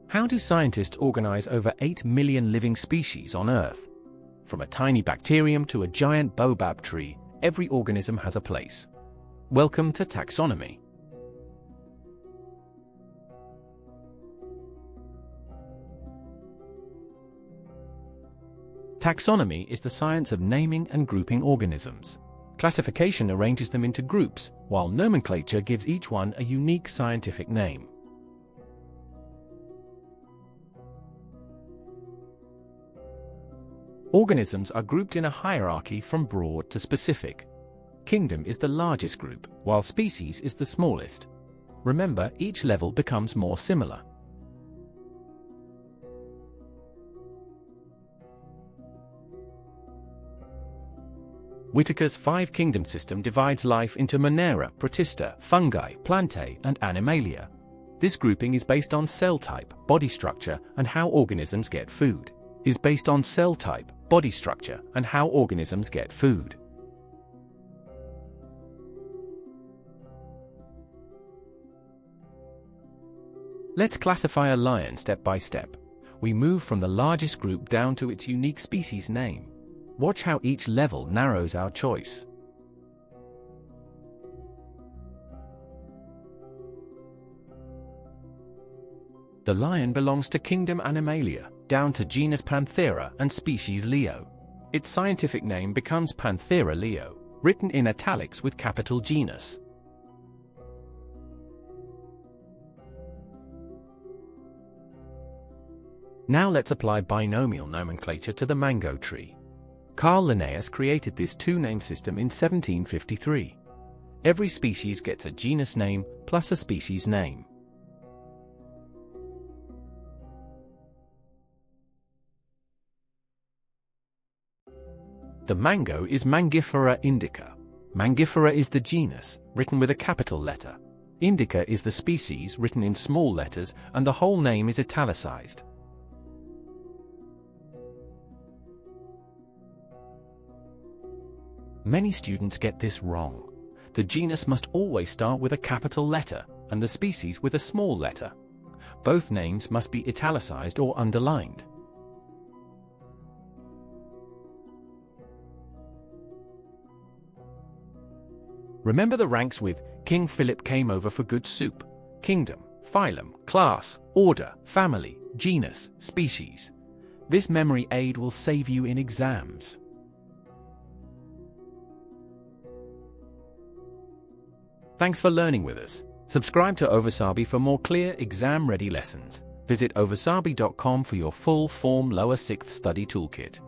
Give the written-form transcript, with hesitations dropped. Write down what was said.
How do scientists organize over 8 million living species on Earth? From a tiny bacterium to a giant baobab tree, every organism has a place. Welcome to Taxonomy. Taxonomy is the science of naming and grouping organisms. Classification arranges them into groups, while nomenclature gives each one a unique scientific name. Organisms are grouped in a hierarchy from broad to specific. Kingdom is the largest group, while species is the smallest. Remember, each level becomes more similar. Whitaker's five-kingdom system divides life into Monera, Protista, fungi, plantae, and animalia. This grouping is based on cell type, body structure, and how organisms get food. Let's classify a lion step by step. We move from the largest group down to its unique species name. Watch how each level narrows our choice. The lion belongs to kingdom Animalia, down to genus Panthera and species Leo. Its scientific name becomes Panthera leo, written in italics with capital genus. Now let's apply binomial nomenclature to the mango tree. Carl Linnaeus created this two-name system in 1753. Every species gets a genus name plus a species name. The mango is Mangifera indica. Mangifera is the genus, written with a capital letter. Indica is the species, written in small letters, and the whole name is italicized. Many students get this wrong. The genus must always start with a capital letter, and the species with a small letter. Both names must be italicized or underlined. Remember the ranks with King Philip came over for good soup. Kingdom, phylum, class, order, family, genus, species. This memory aid will save you in exams. Thanks for learning with us. Subscribe to Ovasaabi for more clear, exam-ready lessons. Visit ovasaabi.com for your full-form lower 6th study toolkit.